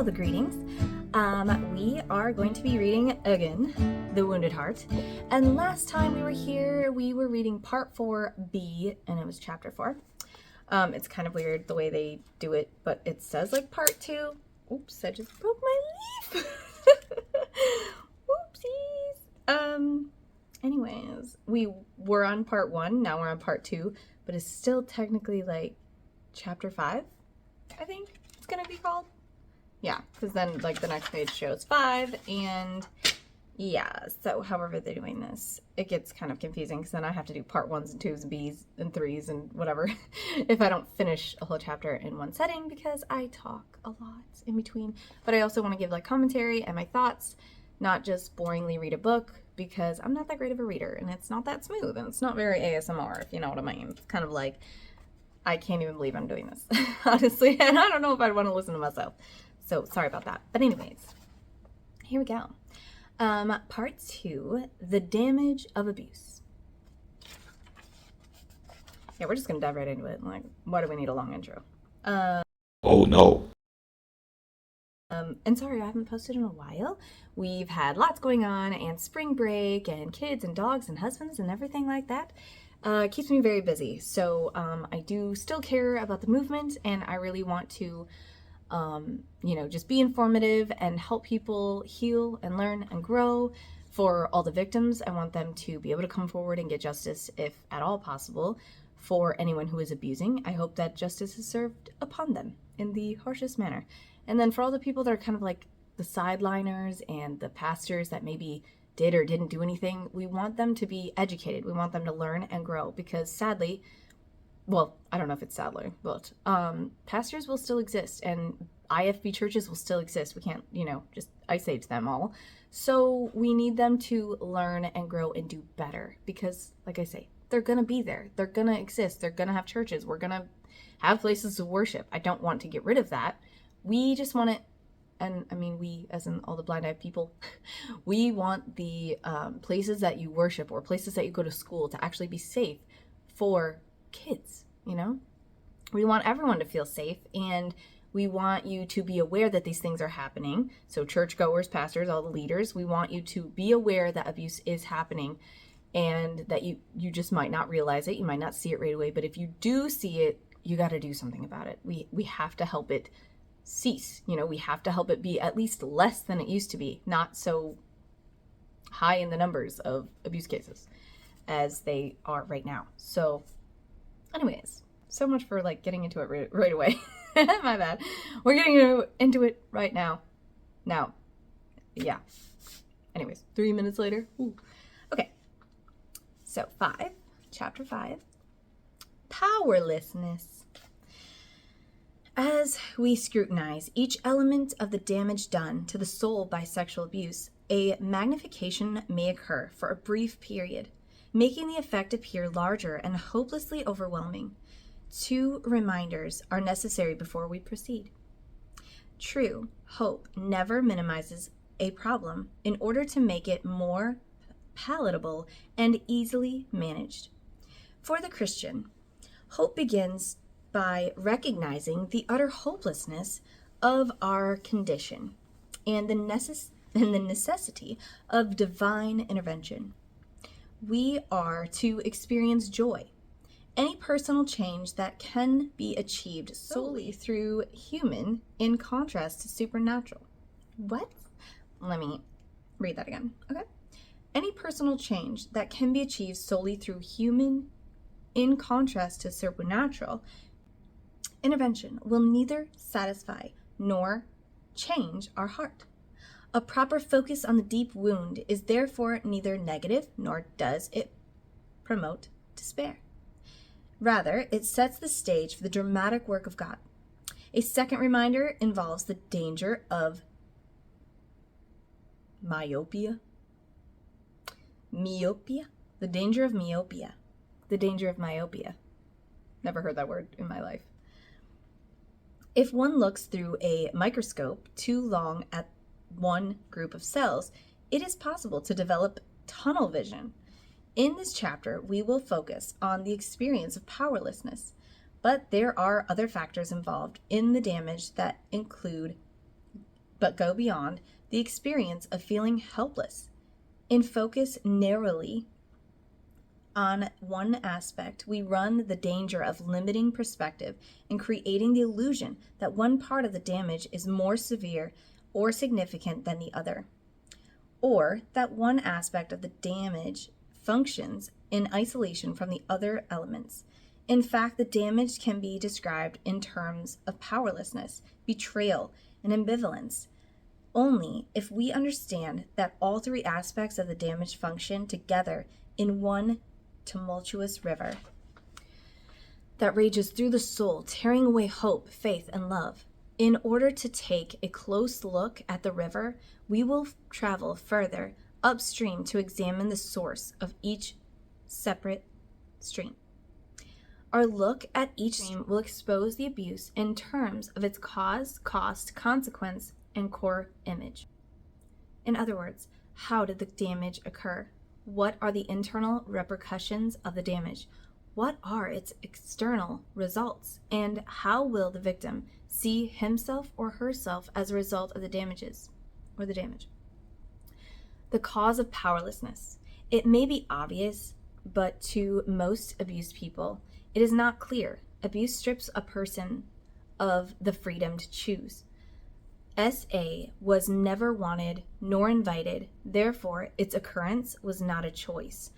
follow the greetings. We are going to be reading again The Wounded Heart. And last time we were here, we were reading part 4B, and it was chapter 4. It's kind of weird the way they do it, but it says like part 2. Oops, I just broke my leaf. Whoopsies. Anyways, we were on part 1, now we're on part 2, but it's still technically like chapter 5, I think it's gonna be called. Yeah, because then like the next page shows 5, and yeah, so however they're doing this, it gets kind of confusing because then I have to do part 1s and 2s and B's and 3s and whatever if I don't finish a whole chapter in one setting, because I talk a lot in between. But I also want to give like commentary and my thoughts, not just boringly read a book, because I'm not that great of a reader and it's not that smooth and it's not very ASMR, if you know what I mean. It's kind of like, I can't even believe I'm doing this, honestly, and I don't know if I'd want to listen to myself. So sorry about that. But anyways, here we go. Part 2, the damage of abuse. Yeah, we're just gonna dive right into it. Like, why do we need a long intro? Oh no. And sorry, I haven't posted in a while. We've had lots going on, and spring break, and kids, and dogs, and husbands, and everything like that. It keeps me very busy. So I do still care about the movement, and I really want to just be informative and help people heal and learn and grow. For all the victims, I want them to be able to come forward and get justice if at all possible. For anyone who is abusing, I hope that justice is served upon them in the harshest manner. And then for all the people that are kind of like the sideliners and the pastors that maybe did or didn't do anything, we want them to be educated. We want them to learn and grow, because sadly, well, I don't know if it's sadly, but pastors will still exist and IFB churches will still exist. We can't, just ice age them all. So we need them to learn and grow and do better, because like I say, they're going to be there. They're going to exist. They're going to have churches. We're going to have places to worship. I don't want to get rid of that. We just want it. And I mean, we, as in all the blind-eyed people, we want the places that you worship or places that you go to school to actually be safe for kids. We want everyone to feel safe, and we want you to be aware that these things are happening. So churchgoers, pastors, all the leaders, we want you to be aware that abuse is happening, and that you just might not realize it. You might not see it right away, but if you do see it, you got to do something about it. We have to help it cease. We have to help it be at least less than it used to be, not so high in the numbers of abuse cases as they are right now. So anyways, so much for like getting into it right away. My bad. We're getting into it right now. Yeah. Anyways, 3 minutes later. Ooh. Okay. So chapter 5, powerlessness. As we scrutinize each element of the damage done to the soul by sexual abuse, a magnification may occur for a brief period, making the effect appear larger and hopelessly overwhelming. 2 reminders are necessary before we proceed. True hope never minimizes a problem in order to make it more palatable and easily managed. For the Christian, hope begins by recognizing the utter hopelessness of our condition and the necessity of divine intervention. We are to experience joy, any personal change that can be achieved solely through human in contrast to supernatural. What? Let me read that again, okay? Any personal change that can be achieved solely through human in contrast to supernatural intervention will neither satisfy nor change our heart. A proper focus on the deep wound is therefore neither negative nor does it promote despair. Rather, it sets the stage for the dramatic work of God. A second reminder involves the danger of myopia. The danger of myopia. Never heard that word in my life. If one looks through a microscope too long at one group of cells, it is possible to develop tunnel vision. In this chapter, we will focus on the experience of powerlessness, but there are other factors involved in the damage that include but go beyond the experience of feeling helpless and focus narrowly on one aspect, we run the danger of limiting perspective and creating the illusion that one part of the damage is more severe or significant than the other, or that one aspect of the damage functions in isolation from the other elements. In fact, the damage can be described in terms of powerlessness, betrayal, and ambivalence only if we understand that all three aspects of the damage function together in one tumultuous river that rages through the soul, tearing away hope, faith, and love. In order to take a close look at the river, we will travel further upstream to examine the source of each separate stream. Our look at each stream will expose the abuse in terms of its cause, cost, consequence, and core image. In other words, how did the damage occur? What are the internal repercussions of the damage? What are its external results? And how will the victim see himself or herself as a result of the damages or the damage? The cause of powerlessness. It may be obvious, but to most abused people, it is not clear. Abuse strips a person of the freedom to choose. SA was never wanted nor invited, therefore its occurrence was not a choice.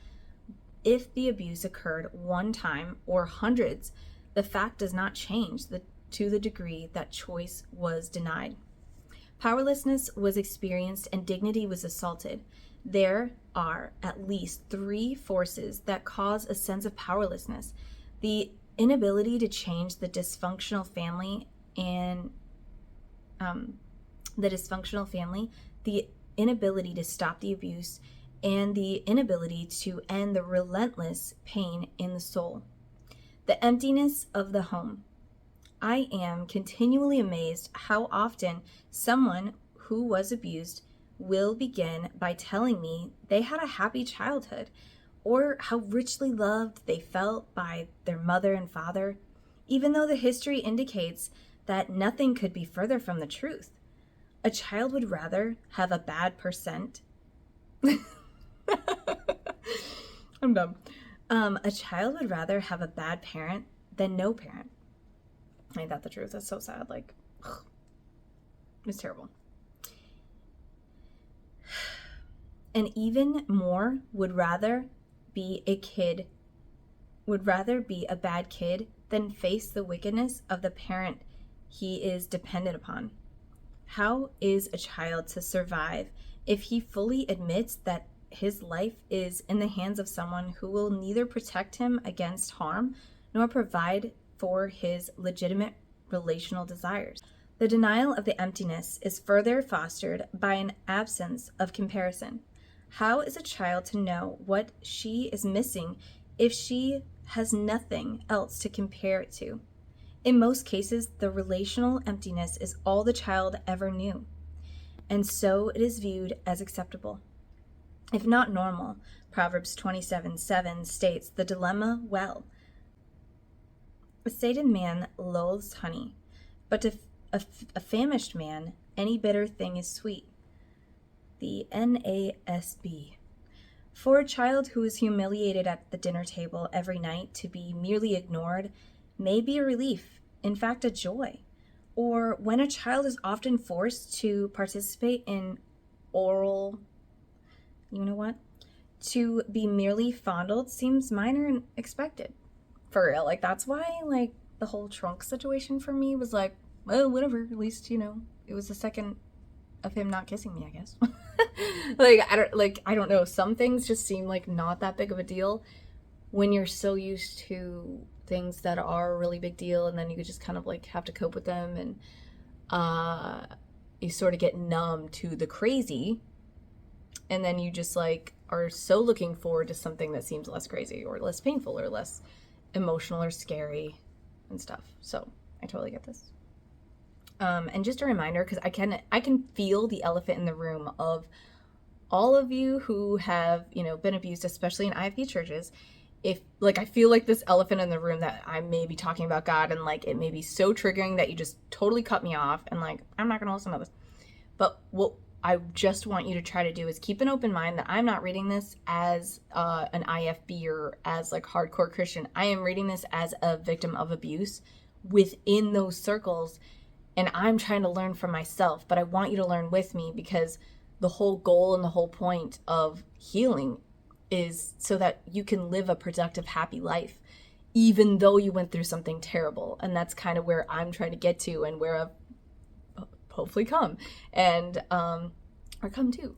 If the abuse occurred one time or hundreds, the fact does not change to the degree that choice was denied. Powerlessness was experienced and dignity was assaulted. There are at least three forces that cause a sense of powerlessness: the inability to change the dysfunctional family the inability to stop the abuse, and the inability to end the relentless pain in the soul. The emptiness of the home. I am continually amazed how often someone who was abused will begin by telling me they had a happy childhood, or how richly loved they felt by their mother and father, even though the history indicates that nothing could be further from the truth. A child would rather have a bad percent. I'm dumb. A child would rather have a bad parent than no parent. Ain't that the truth? That's so sad. Like, ugh. It's terrible. And even more would rather be a bad kid than face the wickedness of the parent he is dependent upon. How is a child to survive if he fully admits that his life is in the hands of someone who will neither protect him against harm nor provide for his legitimate relational desires? The denial of the emptiness is further fostered by an absence of comparison. How is a child to know what she is missing if she has nothing else to compare it to? In most cases, the relational emptiness is all the child ever knew, and so it is viewed as acceptable, if not normal. Proverbs 27:7 states the dilemma well. A sated man loathes honey, but to a famished man, any bitter thing is sweet. The NASB. For a child who is humiliated at the dinner table every night, to be merely ignored may be a relief, in fact a joy. Or when a child is often forced to participate in oral, to be merely fondled seems minor and expected. For real, like that's why like the whole trunk situation for me was like, well, whatever, at least, it was a second of him not kissing me, I guess. I don't know, some things just seem like not that big of a deal when you're so used to things that are a really big deal, and then you just kind of like have to cope with them, and you sort of get numb to the crazy, and then you just like are so looking forward to something that seems less crazy or less painful or less emotional or scary and stuff. So I totally get this. And just a reminder, because I can feel the elephant in the room of all of you who have, been abused, especially in IFB churches. If I feel like this elephant in the room that I may be talking about God, and like it may be so triggering that you just totally cut me off and like I'm not gonna listen to this. But what I just want you to try to do is keep an open mind that I'm not reading this as an IFB or as like hardcore Christian. I am reading this as a victim of abuse within those circles, and I'm trying to learn for myself, but I want you to learn with me, because the whole goal and the whole point of healing is so that you can live a productive, happy life, even though you went through something terrible. And that's kind of where I'm trying to get to, and where I've hopefully come and or come to,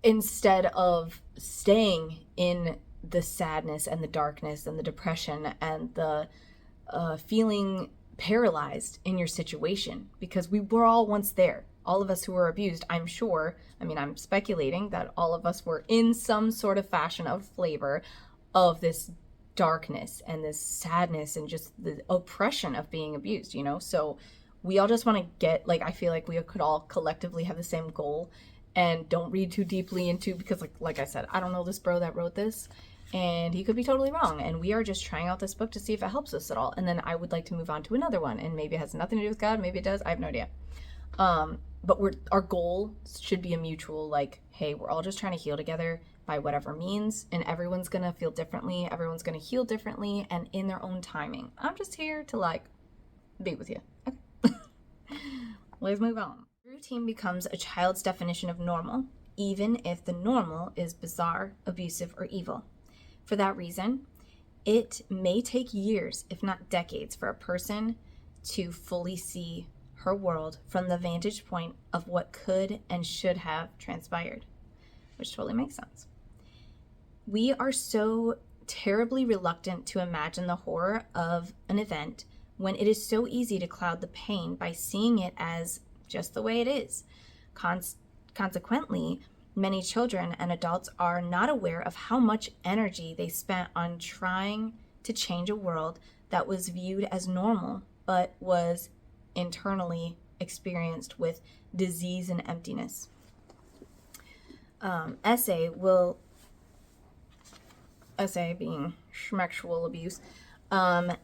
instead of staying in the sadness and the darkness and the depression and the feeling paralyzed in your situation, because we were all once there. All of us who were abused, I'm sure, I mean, I'm speculating that all of us were in some sort of fashion of flavor of this darkness and this sadness and just the oppression of being abused, you know? So we all just want to get, like, I feel like we could all collectively have the same goal, and don't read too deeply into, because like I said, I don't know this bro that wrote this, and he could be totally wrong, and we are just trying out this book to see if it helps us at all. And then I would like to move on to another one, and maybe it has nothing to do with God, maybe it does, I have no idea. But our goal should be a mutual, like, hey, we're all just trying to heal together by whatever means, and everyone's gonna feel differently, everyone's gonna heal differently, and in their own timing. I'm just here to, like, be with you. Okay. Let's move on. Routine becomes a child's definition of normal, even if the normal is bizarre, abusive, or evil. For that reason, it may take years, if not decades, for a person to fully see her world from the vantage point of what could and should have transpired, which totally makes sense. We are so terribly reluctant to imagine the horror of an event when it is so easy to cloud the pain by seeing it as just the way it is. Consequently, many children and adults are not aware of how much energy they spent on trying to change a world that was viewed as normal, but was internally experienced with disease and emptiness. Essay being schmexual abuse,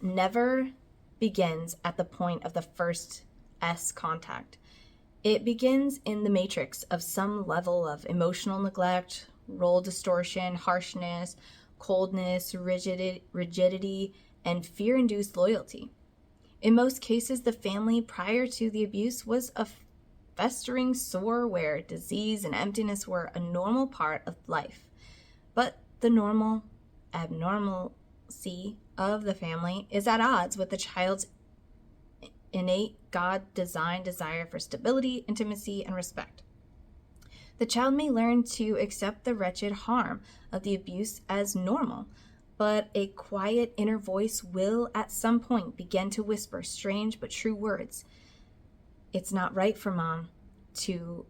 never begins at the point of the first S contact. It begins in the matrix of some level of emotional neglect, role distortion, harshness, coldness, rigidity, and fear-induced loyalty. In most cases, the family prior to the abuse was a festering sore where disease and emptiness were a normal part of life. But the normal abnormalcy of the family is at odds with the child's innate God-designed desire for stability, intimacy, and respect. The child may learn to accept the wretched harm of the abuse as normal, but a quiet inner voice will at some point begin to whisper strange but true words. It's not right for mom to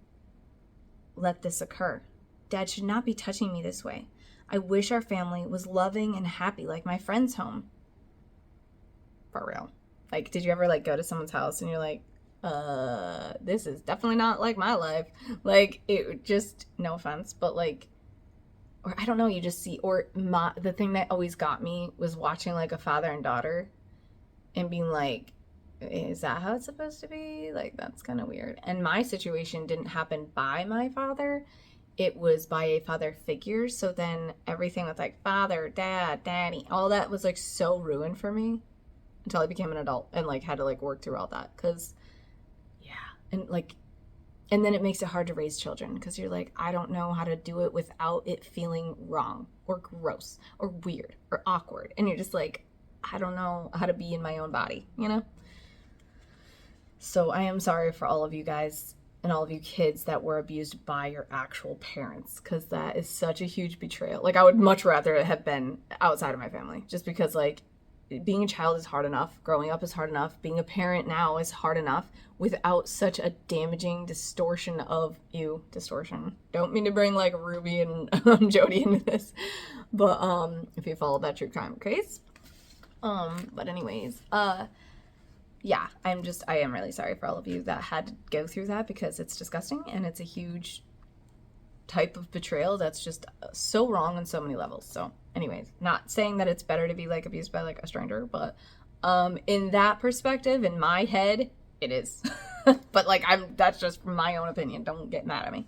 let this occur. Dad should not be touching me this way. I wish our family was loving and happy like my friend's home. For real. Like, did you ever, like, go to someone's house and you're like, this is definitely not like my life. Like, it just, no offense, but, like, or I don't know, you just see, or the thing that always got me was watching, like, a father and daughter and being like, is that how it's supposed to be? Like, that's kind of weird. And my situation didn't happen by my father. It was by a father figure. So then everything with, like, father, dad, daddy, all that was, like, so ruined for me until I became an adult and, like, had to, like, work through all that. Because, yeah. And, like, and then it makes it hard to raise children because you're like, I don't know how to do it without it feeling wrong or gross or weird or awkward. And you're just like, I don't know how to be in my own body, you know? So I am sorry for all of you guys and all of you kids that were abused by your actual parents, because that is such a huge betrayal. Like, I would much rather it have been outside of my family, just because, like, being a child is hard enough. Growing up is hard enough. Being a parent now is hard enough without such a damaging distortion of you. Distortion. Don't mean to bring, like, Ruby and Jody into this. But, if you follow that true crime case. But anyways, yeah, I am really sorry for all of you that had to go through that, because it's disgusting and it's a huge type of betrayal that's just so wrong on so many levels. So anyways, not saying that it's better to be, like, abused by, like, a stranger, but in that perspective, in my head, it is. But like, that's just my own opinion. Don't get mad at me.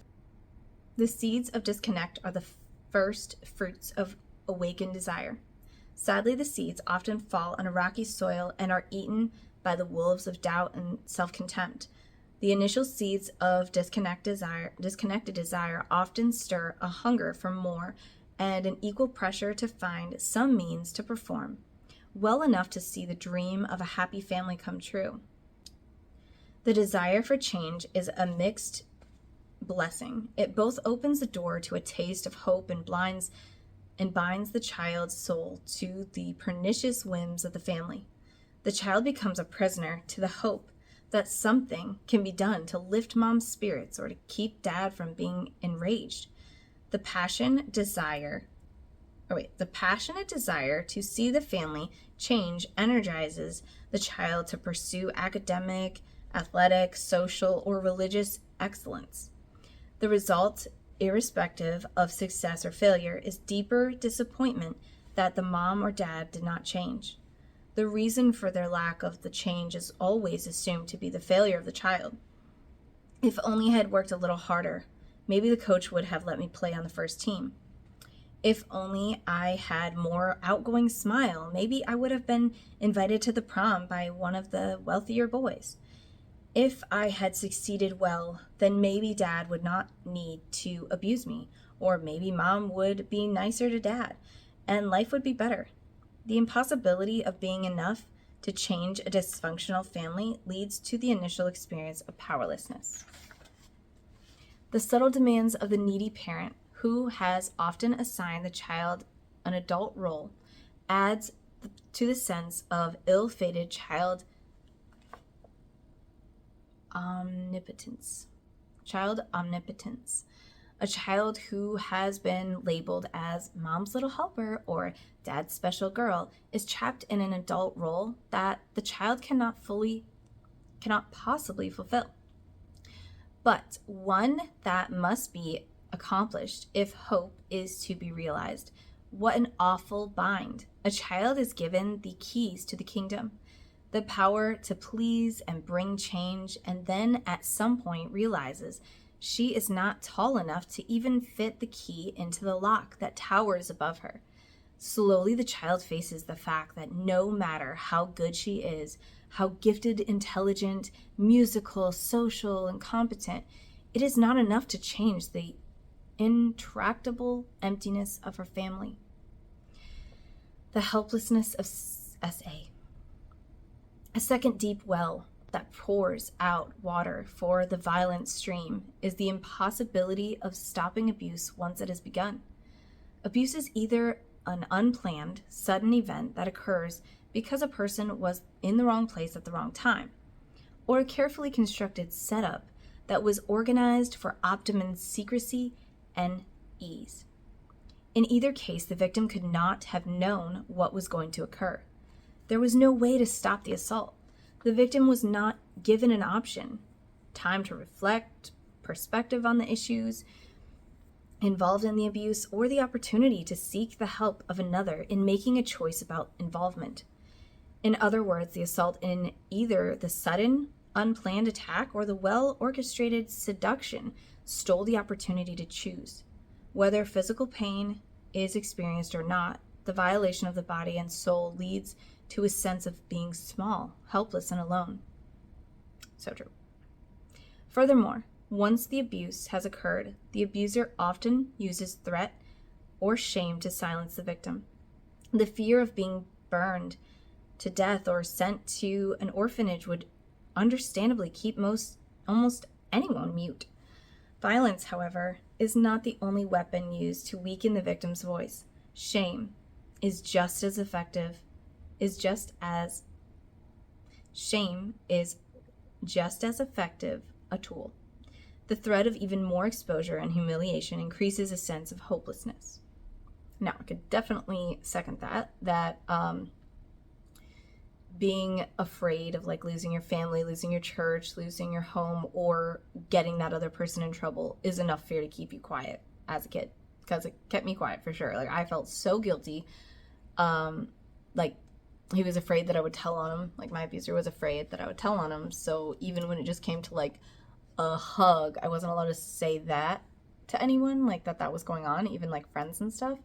The seeds of disconnect are the first fruits of awakened desire. Sadly, the seeds often fall on a rocky soil and are eaten by the wolves of doubt and self-contempt. The initial seeds of disconnected desire often stir a hunger for more and an equal pressure to find some means to perform, well enough to see the dream of a happy family come true. The desire for change is a mixed blessing. It both opens the door to a taste of hope and binds the child's soul to the pernicious whims of the family. The child becomes a prisoner to the hope that something can be done to lift mom's spirits or to keep dad from being enraged. The passionate desire to see the family change energizes the child to pursue academic, athletic, social, or religious excellence. The result, irrespective of success or failure, is deeper disappointment that the mom or dad did not change. The reason for their lack of the change is always assumed to be the failure of the child. If only I had worked a little harder, maybe the coach would have let me play on the first team. If only I had more outgoing smile, maybe I would have been invited to the prom by one of the wealthier boys. If I had succeeded well, then maybe dad would not need to abuse me, or maybe mom would be nicer to dad, and life would be better. The impossibility of being enough to change a dysfunctional family leads to the initial experience of powerlessness. The subtle demands of the needy parent, who has often assigned the child an adult role, adds to the sense of ill-fated child omnipotence. A child who has been labeled as mom's little helper or dad's special girl is trapped in an adult role that the child cannot possibly fulfill, but one that must be accomplished if hope is to be realized. What an awful bind. A child is given the keys to the kingdom, the power to please and bring change, and then at some point realizes she is not tall enough to even fit the key into the lock that towers above her. Slowly, the child faces the fact that no matter how good she is, how gifted, intelligent, musical, social, and competent, it is not enough to change the intractable emptiness of her family. The helplessness of SA. A second deep well that pours out water for the violent stream is the impossibility of stopping abuse once it has begun. Abuse is either an unplanned, sudden event that occurs because a person was in the wrong place at the wrong time, or a carefully constructed setup that was organized for optimum secrecy and ease. In either case, the victim could not have known what was going to occur. There was no way to stop the assault. The victim was not given an option, time to reflect, perspective on the issues involved in the abuse, or the opportunity to seek the help of another in making a choice about involvement. In other words, the assault in either the sudden, unplanned attack or the well-orchestrated seduction stole the opportunity to choose. Whether physical pain is experienced or not, the violation of the body and soul leads to a sense of being small, helpless, and alone. So true. Furthermore, once the abuse has occurred, the abuser often uses threat or shame to silence the victim. The fear of being burned to death or sent to an orphanage would understandably keep almost anyone mute. Violence, however, is not the only weapon used to weaken the victim's voice. Shame is just as effective a tool. The threat of even more exposure and humiliation increases a sense of hopelessness. Now, I could definitely second that being afraid of like losing your family, losing your church, losing your home, or getting that other person in trouble is enough fear to keep you quiet as a kid, because it kept me quiet for sure. Like, I felt so guilty. Like, he was afraid that I would tell on him. Like, my abuser was afraid that I would tell on him. So even when it just came to like a hug, I wasn't allowed to say that to anyone, like that was going on, even like friends and stuff.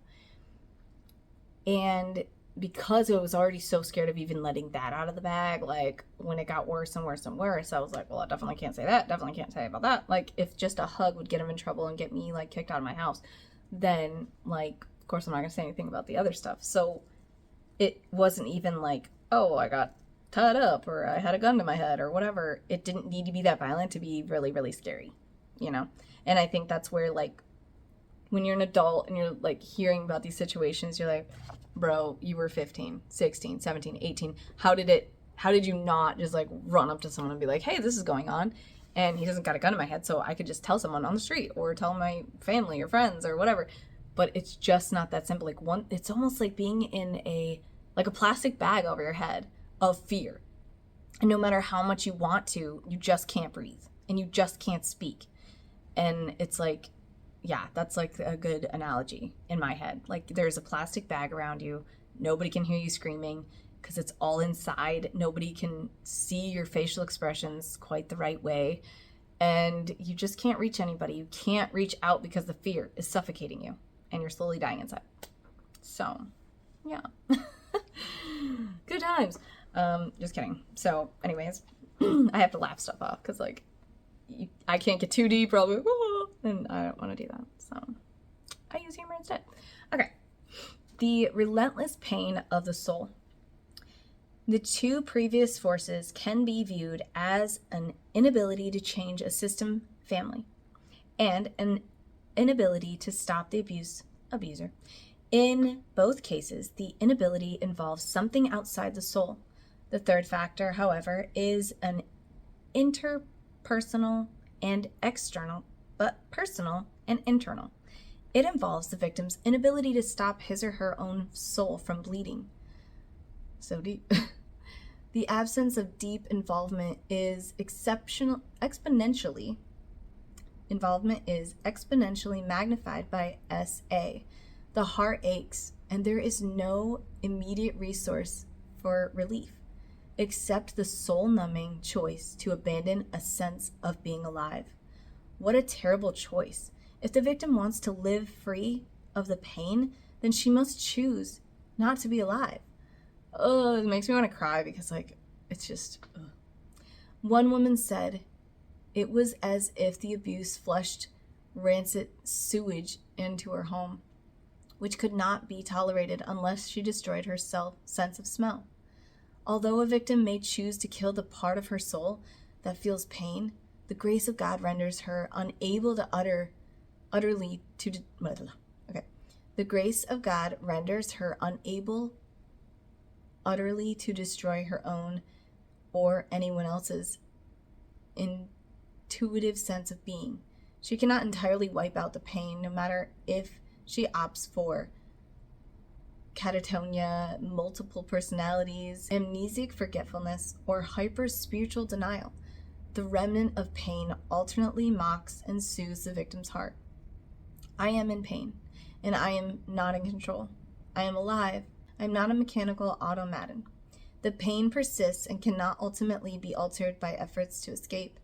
And because I was already so scared of even letting that out of the bag, like when it got worse and worse and worse, I was like, well, I definitely can't say that. Definitely can't say about that. Like, if just a hug would get him in trouble and get me like kicked out of my house, then like, of course, I'm not gonna say anything about the other stuff. So it wasn't even like, oh, I got tied up or I had a gun to my head or whatever. It didn't need to be that violent to be really, really scary, you know? And I think that's where, like, when you're an adult and you're like hearing about these situations, you're like, bro, you were 15, 16, 17, 18. How did you not just like run up to someone and be like, hey, this is going on? And he doesn't got a gun in my head, so I could just tell someone on the street or tell my family or friends or whatever. But it's just not that simple. Like, it's almost like being in a plastic bag over your head of fear. And no matter how much you want to, you just can't breathe and you just can't speak. And it's like, yeah, that's like a good analogy in my head. Like, there's a plastic bag around you. Nobody can hear you screaming because it's all inside. Nobody can see your facial expressions quite the right way. And you just can't reach anybody. You can't reach out because the fear is suffocating you and you're slowly dying inside. So, yeah. Good times. Just kidding. So, anyways, I have to laugh stuff off because, like, I can't get too deep, probably, and I don't want to do that. So, I use humor instead. Okay. The relentless pain of the soul. The two previous forces can be viewed as an inability to change a system family and an inability to stop the abuser. In both cases, the inability involves something outside the soul. The third factor, however, is an interpersonal and external, but personal and internal. It involves the victim's inability to stop his or her own soul from bleeding. So deep. The absence of deep involvement is exponentially magnified by SA. The heart aches, and there is no immediate resource for relief, except the soul-numbing choice to abandon a sense of being alive. What a terrible choice. If the victim wants to live free of the pain, then she must choose not to be alive. Oh, it makes me want to cry because, like, it's just... Ugh. One woman said, it was as if the abuse flushed rancid sewage into her home, which could not be tolerated unless she destroyed her sense of smell. Although a victim may choose to kill the part of her soul that feels pain, the grace of God renders her unable to The grace of God renders her unable utterly to destroy her own or anyone else's intuitive sense of being. She cannot entirely wipe out the pain, no matter if she opts for catatonia, multiple personalities, amnesic forgetfulness, or hyper-spiritual denial. The remnant of pain alternately mocks and soothes the victim's heart. I am in pain, and I am not in control. I am alive. I am not a mechanical automaton. The pain persists and cannot ultimately be altered by efforts to escape.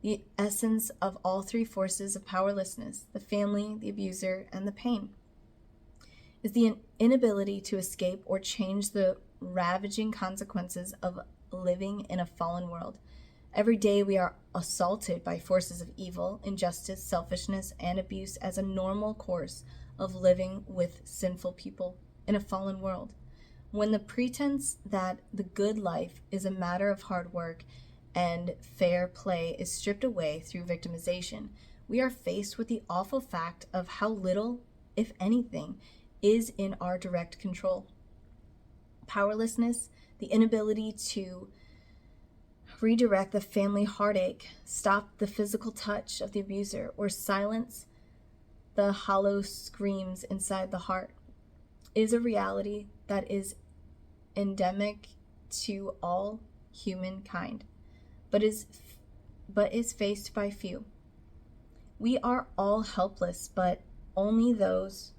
The essence of all three forces of powerlessness, the family, the abuser, and the pain, is the inability to escape or change the ravaging consequences of living in a fallen world. Every day we are assaulted by forces of evil, injustice, selfishness, and abuse as a normal course of living with sinful people in a fallen world. When the pretense that the good life is a matter of hard work and fair play is stripped away through victimization, we are faced with the awful fact of how little, if anything, is in our direct control. Powerlessness, the inability to redirect the family heartache, stop the physical touch of the abuser, or silence the hollow screams inside the heart, is a reality that is endemic to all humankind, but is faced by few. We are all helpless, but only those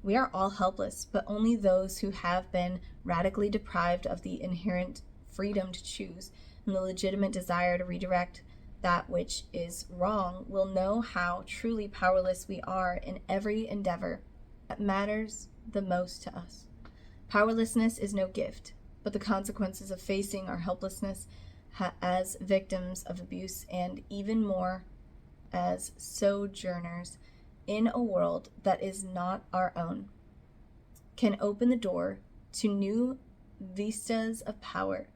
We are all helpless, but only those who have been radically deprived of the inherent freedom to choose and the legitimate desire to redirect that which is wrong will know how truly powerless we are in every endeavor that matters the most to us. Powerlessness is no gift, but the consequences of facing our helplessness as victims of abuse, and even more as sojourners in a world that is not our own, can open the door to new vistas of power,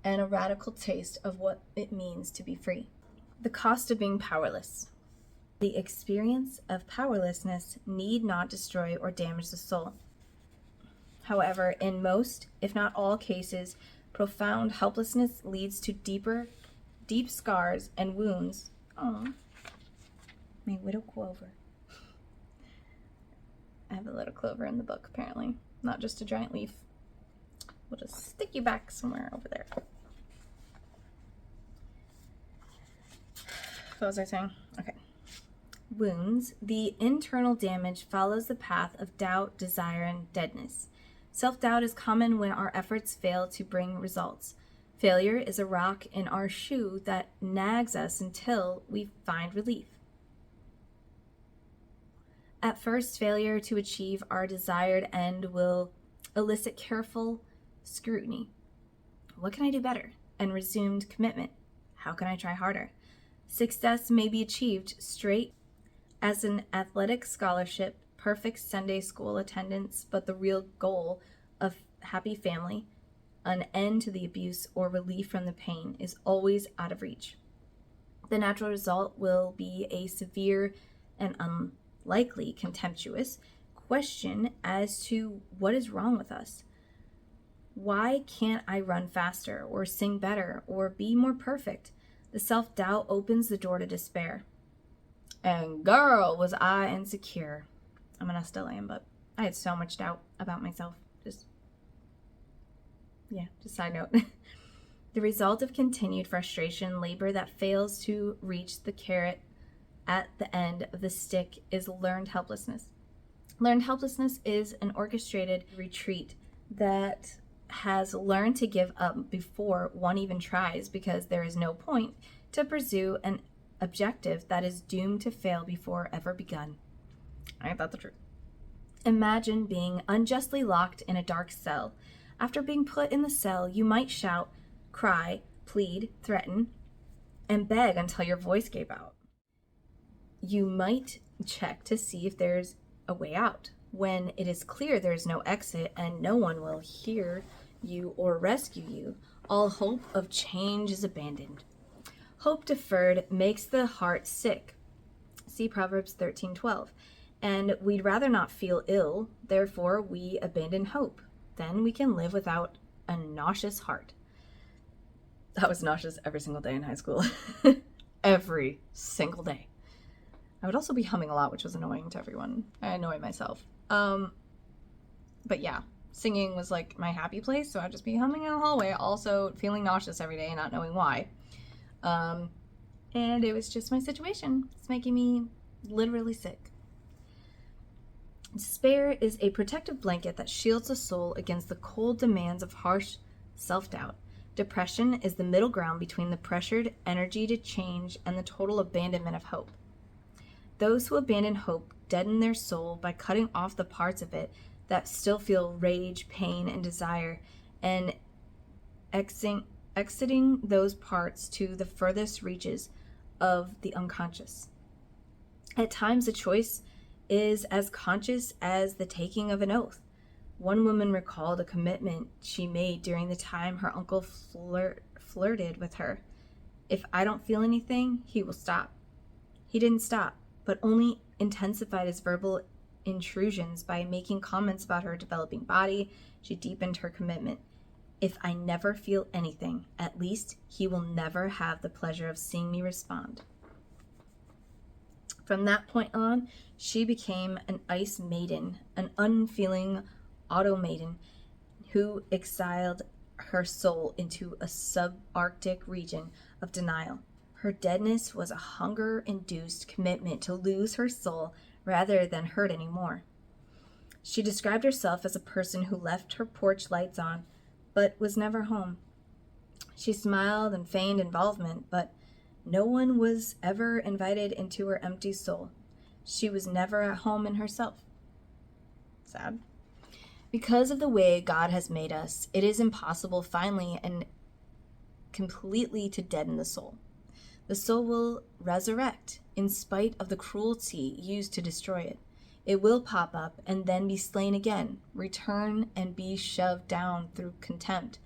and a radical taste of what it means to be free. The cost of being powerless. The experience of powerlessness need not destroy or damage the soul. However, in most, if not all cases, profound helplessness leads to deep scars and wounds. Oh, my widow clover. I have a little clover in the book, apparently. Not just a giant leaf. We'll just stick you back somewhere over there. What was I saying? Okay. Wounds. The internal damage follows the path of doubt, desire, and deadness. Self-doubt is common when our efforts fail to bring results. Failure is a rock in our shoe that nags us until we find relief. At first, failure to achieve our desired end will elicit careful scrutiny. What can I do better? And resumed commitment. How can I try harder? Success may be achieved straight as an athletic scholarship, perfect Sunday school attendance, but the real goal of happy family, an end to the abuse, or relief from the pain is always out of reach. The natural result will be a severe and unlikely contemptuous question as to what is wrong with us. Why can't I run faster, or sing better, or be more perfect? The self-doubt opens the door to despair. And girl, was I insecure. I mean, I still am, but I had so much doubt about myself. Just side note. The result of continued frustration, labor that fails to reach the carrot at the end of the stick, is learned helplessness. Learned helplessness is an orchestrated retreat that has learned to give up before one even tries, because there is no point to pursue an objective that is doomed to fail before ever begun. Ain't that the truth? Imagine being unjustly locked in a dark cell. After being put in the cell, you might shout, cry, plead, threaten, and beg until your voice gave out. You might check to see if there's a way out. When it is clear there is no exit and no one will hear you or rescue you, all hope of change is abandoned. Hope deferred makes the heart sick. See Proverbs 13:12. And we'd rather not feel ill, therefore we abandon hope. Then we can live without a nauseous heart. I was nauseous every single day in high school. Every single day. I would also be humming a lot, which was annoying to everyone. I annoy myself. But yeah, singing was like my happy place, so I'd just be humming in the hallway, also feeling nauseous every day and not knowing why. And it was just my situation. It's making me literally sick. Despair is a protective blanket that shields the soul against the cold demands of harsh self-doubt. Depression is the middle ground between the pressured energy to change and the total abandonment of hope. Those who abandon hope deaden their soul by cutting off the parts of it that still feel rage, pain, and desire, and exiting those parts to the furthest reaches of the unconscious. At times, the choice is as conscious as the taking of an oath. One woman recalled a commitment she made during the time her uncle flirted with her. If I don't feel anything, he will stop. He didn't stop, but only intensified his verbal intrusions by making comments about her developing body. She deepened her commitment. If I never feel anything, at least he will never have the pleasure of seeing me respond. From that point on, she became an ice maiden, an unfeeling auto-maiden who exiled her soul into a subarctic region of denial. Her deadness was a hunger-induced commitment to lose her soul rather than hurt anymore. She described herself as a person who left her porch lights on, but was never home. She smiled and feigned involvement, but no one was ever invited into her empty soul. She was never at home in herself. Sad. Because of the way God has made us, it is impossible finally and completely to deaden the soul. The soul will resurrect in spite of the cruelty used to destroy it. It will pop up and then be slain again, return and be shoved down through contempt.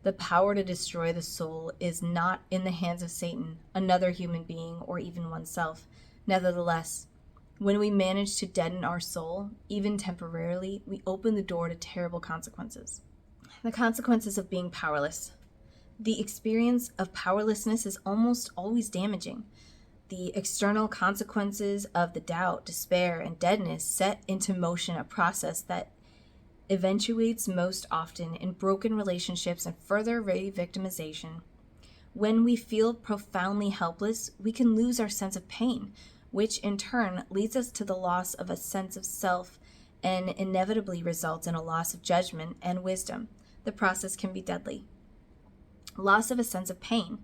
The power to destroy the soul is not in the hands of Satan, another human being, or even oneself. Nevertheless, when we manage to deaden our soul, even temporarily, we open the door to terrible consequences. The consequences of being powerless. The experience of powerlessness is almost always damaging. The external consequences of the doubt, despair, and deadness set into motion a process that eventuates most often in broken relationships and further re-victimization. When we feel profoundly helpless, we can lose our sense of pain, which in turn leads us to the loss of a sense of self and inevitably results in a loss of judgment and wisdom. The process can be deadly. Loss of a sense of pain.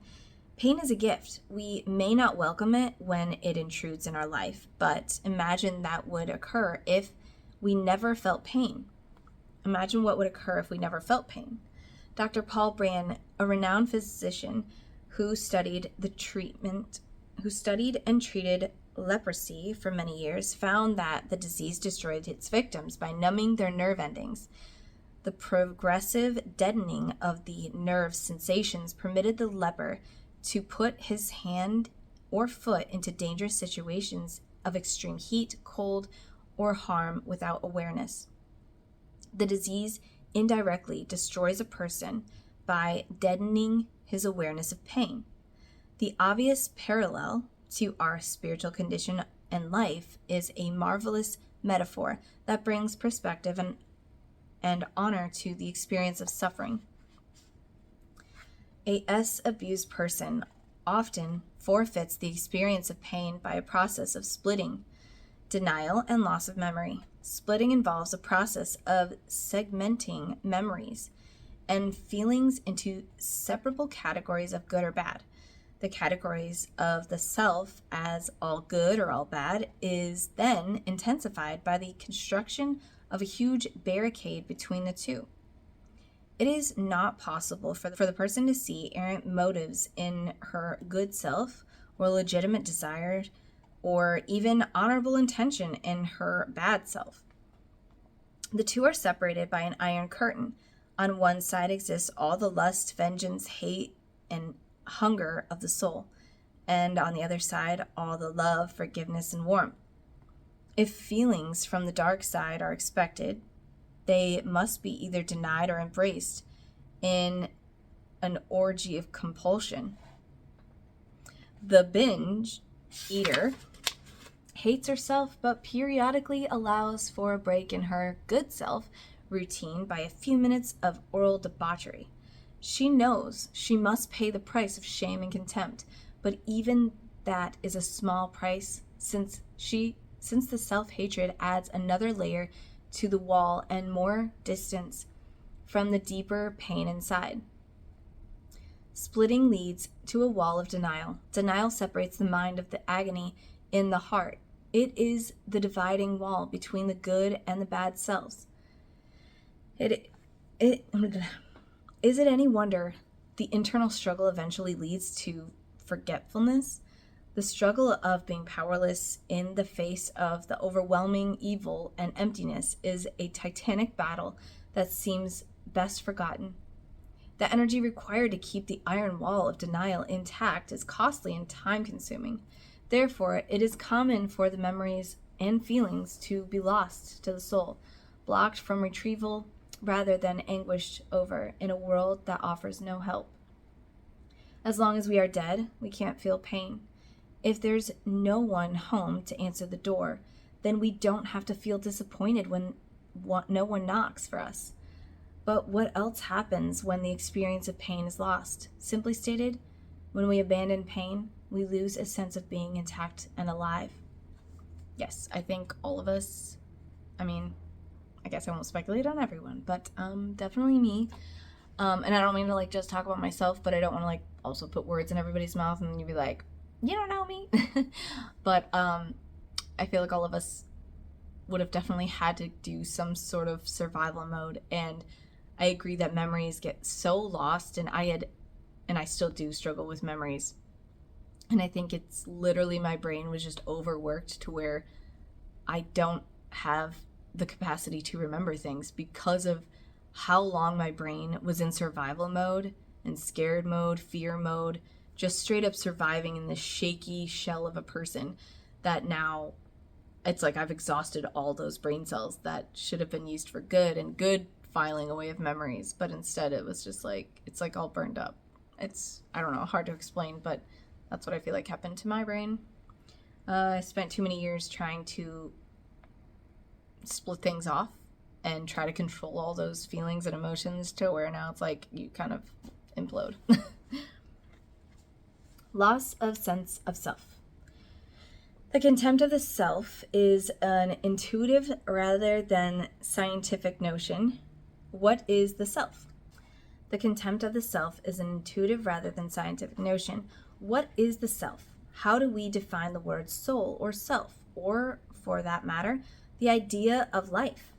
Pain is a gift. We may not welcome it when it intrudes in our life, but imagine that would occur if we never felt pain. Imagine what would occur if we never felt pain. Dr. Paul Brand, a renowned physician who studied and treated leprosy for many years, found that the disease destroyed its victims by numbing their nerve endings. The progressive deadening of the nerve sensations permitted the leper to put his hand or foot into dangerous situations of extreme heat, cold, or harm without awareness. The disease indirectly destroys a person by deadening his awareness of pain. The obvious parallel to our spiritual condition and life is a marvelous metaphor that brings perspective and honor to the experience of suffering. A abused person often forfeits the experience of pain by a process of splitting, denial, and loss of memory. Splitting involves a process of segmenting memories and feelings into separable categories of good or bad. The categories of the self as all good or all bad is then intensified by the construction of a huge barricade between the two. It is not possible for the person to see errant motives in her good self or legitimate desire or even honorable intention in her bad self. The two are separated by an iron curtain. On one side exists all the lust, vengeance, hate, and hunger of the soul, and on the other side, all the love, forgiveness, and warmth. If feelings from the dark side are expected, they must be either denied or embraced in an orgy of compulsion. The binge eater hates herself, but periodically allows for a break in her good self routine by a few minutes of oral debauchery. She knows she must pay the price of shame and contempt, but even that is a small price since the self-hatred adds another layer to the wall and more distance from the deeper pain inside. Splitting leads to a wall of denial. Denial separates the mind of the agony in the heart. It is the dividing wall between the good and the bad selves. Is it any wonder the internal struggle eventually leads to forgetfulness? The struggle of being powerless in the face of the overwhelming evil and emptiness is a titanic battle that seems best forgotten. The energy required to keep the iron wall of denial intact is costly and time-consuming. Therefore, it is common for the memories and feelings to be lost to the soul, blocked from retrieval rather than anguished over in a world that offers no help. As long as we are dead, we can't feel pain. If there's no one home to answer the door, then we don't have to feel disappointed when no one knocks for us. But what else happens when the experience of pain is lost? Simply stated, when we abandon pain, we lose a sense of being intact and alive. Yes, I think all of us, I mean, I guess I won't speculate on everyone, but definitely me. And I don't mean to like just talk about myself, but I don't want to like also put words in everybody's mouth and you'd be like, you don't know me. But I feel like all of us would have definitely had to do some sort of survival mode. And I agree that memories get so lost, and I still do struggle with memories. And I think it's literally my brain was just overworked to where I don't have the capacity to remember things because of how long my brain was in survival mode and scared mode, fear mode, just straight up surviving in this shaky shell of a person that now it's like I've exhausted all those brain cells that should have been used for good and good filing away of memories, but instead it was just like it's like all burned up. It's, I don't know, hard to explain, but that's what I feel like happened to my brain. I spent too many years trying to split things off and try to control all those feelings and emotions to where now it's like you kind of implode. Loss of sense of self. The contempt of the self is an intuitive rather than scientific notion. What is the self? The contempt of the self is an intuitive rather than scientific notion. What is the self? How do we define the word soul or self, or, for that matter, the idea of life?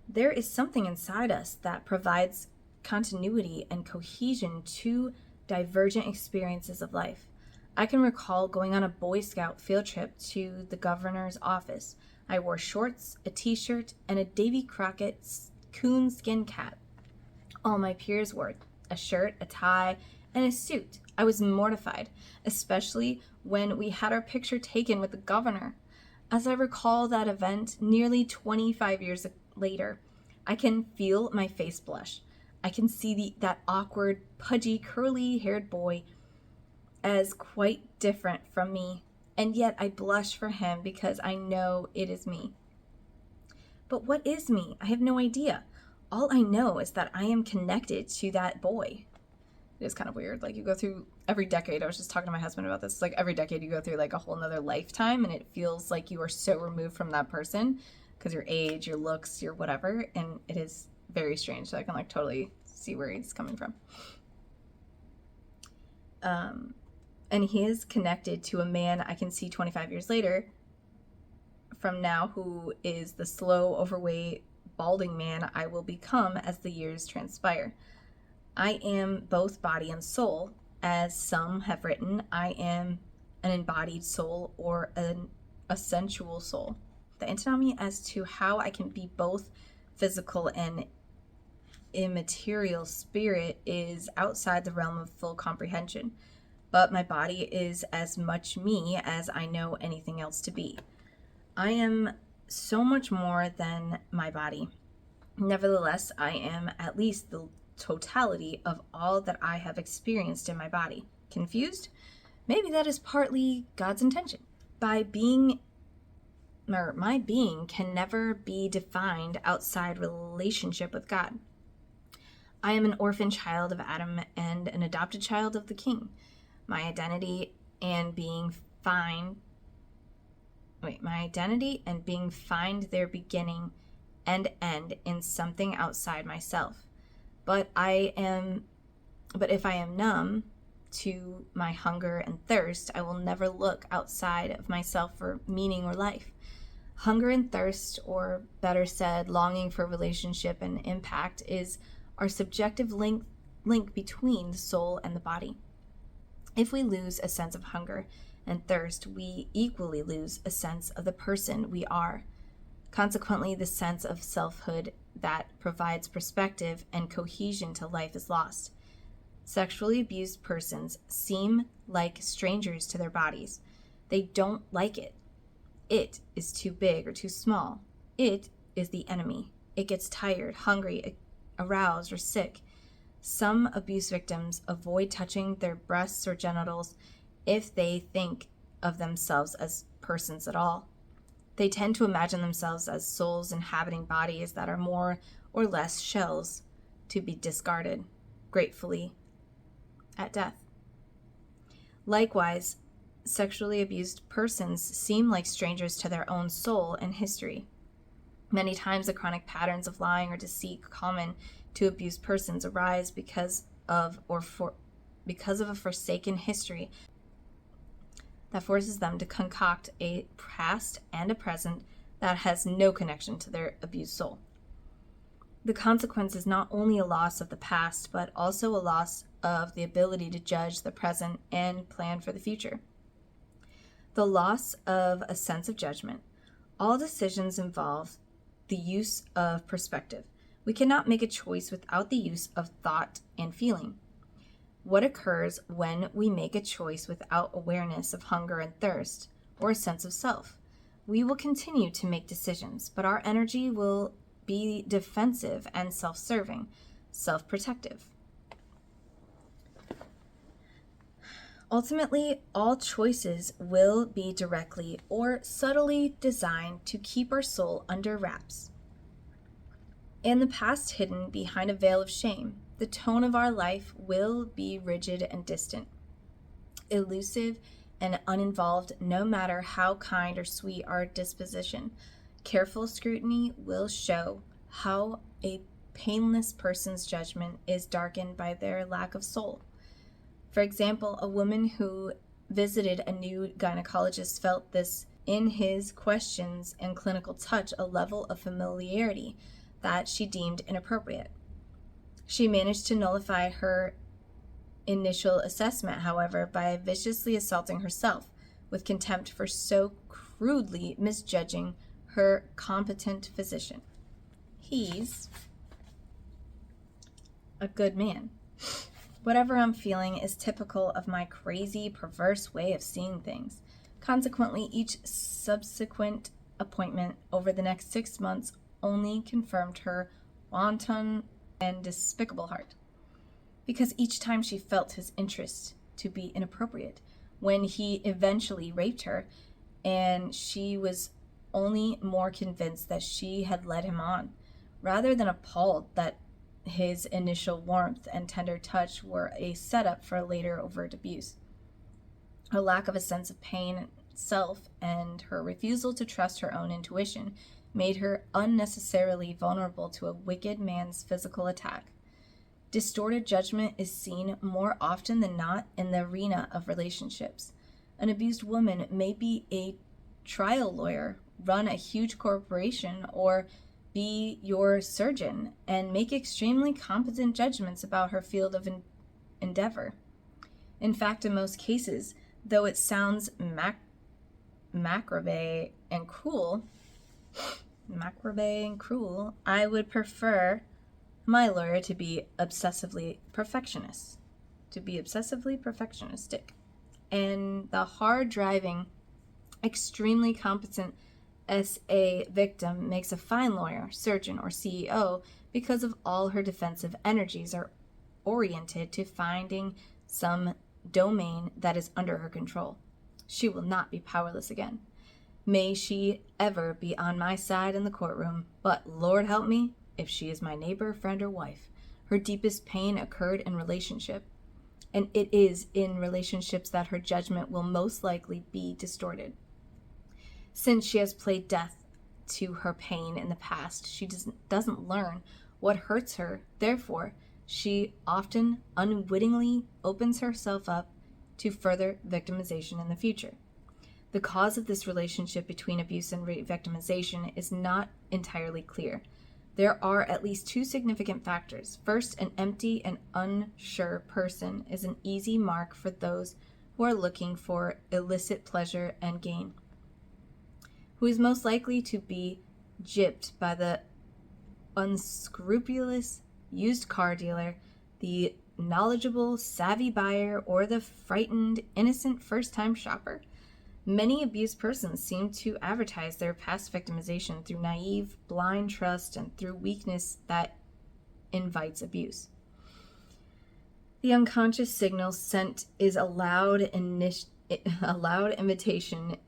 There is something inside us that provides continuity and cohesion to divergent experiences of life. I can recall going on a Boy Scout field trip to the governor's office. I wore shorts, a t-shirt, and a Davy Crockett coonskin cap. All my peers wore a shirt, a tie, and a suit. I was mortified, especially when we had our picture taken with the governor. As I recall that event nearly 25 years later, I can feel my face blush. I can see that awkward, pudgy, curly-haired boy as quite different from me, and yet I blush for him because I know it is me. But what is me? I have no idea. All I know is that I am connected to that boy. It is kind of weird. Like, you go through every decade. I was just talking to my husband about this. Like, every decade you go through like a whole nother lifetime, and it feels like you are so removed from that person because your age, your looks, your whatever, and it is very strange. So I can like totally see where he's coming from. And he is connected to a man I can see 25 years later from now who is the slow, overweight, balding man I will become as the years transpire. I am both body and soul. As some have written, I am an embodied soul or a sensual soul. The anatomy as to how I can be both physical and immaterial spirit is outside the realm of full comprehension, but my body is as much me as I know anything else to be. I am so much more than my body. Nevertheless, I am at least the totality of all that I have experienced in my body. Confused? Maybe that is partly God's intention. My being can never be defined outside relationship with God. I am an orphan child of Adam and an adopted child of the King. My identity and being find their beginning and end in something outside myself. But if I am numb to my hunger and thirst, I will never look outside of myself for meaning or life. Hunger and thirst, or better said, longing for relationship and impact, is our subjective link between the soul and the body. If we lose a sense of hunger and thirst, we equally lose a sense of the person we are. Consequently, the sense of selfhood that provides perspective and cohesion to life is lost. Sexually abused persons seem like strangers to their bodies. They don't like it. It is too big or too small. It is the enemy. It gets tired, hungry, aroused, or sick. Some abuse victims avoid touching their breasts or genitals if they think of themselves as persons at all. They tend to imagine themselves as souls inhabiting bodies that are more or less shells to be discarded gratefully at death. Likewise, sexually abused persons seem like strangers to their own soul and history. Many times the chronic patterns of lying or deceit common to abused persons arise because of a forsaken history that forces them to concoct a past and a present that has no connection to their abused soul. The consequence is not only a loss of the past, but also a loss of the ability to judge the present and plan for the future. The loss of a sense of judgment. All decisions involve the use of perspective. We cannot make a choice without the use of thought and feeling. What occurs when we make a choice without awareness of hunger and thirst, or a sense of self? We will continue to make decisions, but our energy will be defensive and self-serving, self-protective. Ultimately, all choices will be directly or subtly designed to keep our soul under wraps, and the past hidden behind a veil of shame. The tone of our life will be rigid and distant, elusive and uninvolved, no matter how kind or sweet our disposition. Careful scrutiny will show how a painless person's judgment is darkened by their lack of soul. For example, a woman who visited a new gynecologist felt this in his questions and clinical touch, a level of familiarity that she deemed inappropriate. She managed to nullify her initial assessment, however, by viciously assaulting herself with contempt for so crudely misjudging her competent physician. He's a good man. Whatever I'm feeling is typical of my crazy, perverse way of seeing things. Consequently, each subsequent appointment over the next 6 months only confirmed her wanton and despicable heart, because each time she felt his interest to be inappropriate. When he eventually raped her, and she was only more convinced that she had led him on, rather than appalled that his initial warmth and tender touch were a setup for later overt abuse. Her lack of a sense of pain self and her refusal to trust her own intuition made her unnecessarily vulnerable to a wicked man's physical attack. Distorted judgment is seen more often than not in the arena of relationships. An abused woman may be a trial lawyer, run a huge corporation, or be your surgeon, and make extremely competent judgments about her field of endeavor. In fact, in most cases, though it sounds macabre and cruel, I would prefer my lawyer to be obsessively perfectionistic, and the hard-driving, extremely competent SA victim makes a fine lawyer, surgeon, or CEO because of all her defensive energies are oriented to finding some domain that is under her control. She will not be powerless again. May she ever be on my side in the courtroom, but Lord help me if she is my neighbor, friend, or wife. Her deepest pain occurred in relationship, and it is in relationships that her judgment will most likely be distorted. Since she has played death to her pain in the past, she doesn't learn what hurts her. Therefore, she often unwittingly opens herself up to further victimization in the future. The cause of this relationship between abuse and victimization is not entirely clear. There are at least two significant factors. First, an empty and unsure person is an easy mark for those who are looking for illicit pleasure and gain, who is most likely to be gypped by the unscrupulous used car dealer, the knowledgeable, savvy buyer, or the frightened, innocent first-time shopper. Many abused persons seem to advertise their past victimization through naive, blind trust and through weakness that invites abuse. The unconscious signal sent is a loud invitation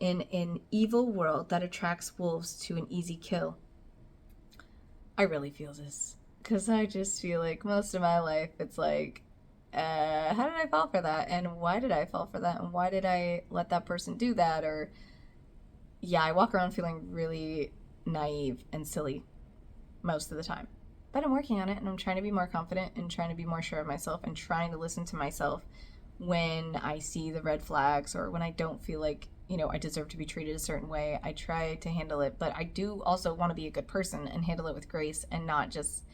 in an evil world that attracts wolves to an easy kill. I really feel this, because I just feel like most of my life it's like how did I fall for that? And why did I fall for that? And why did I let that person do that? Or, yeah, I walk around feeling really naive and silly most of the time. But I'm working on it, and I'm trying to be more confident and trying to be more sure of myself and trying to listen to myself when I see the red flags or when I don't feel like, I deserve to be treated a certain way. I try to handle it, but I do also want to be a good person and handle it with grace and not just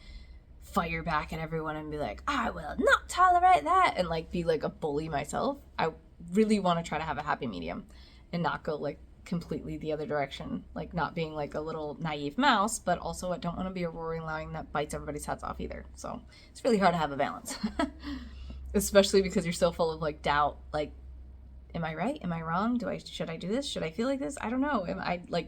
fire back at everyone and be like, I will not tolerate that, and like be like a bully myself. I really want to try to have a happy medium and not go like completely the other direction, like not being like a little naive mouse, but also I don't want to be a roaring lion that bites everybody's heads off either. So it's really hard to have a balance. Especially because you're so full of like doubt, like, am I right? Am I wrong? Should I do this? Should I feel like this? I don't know.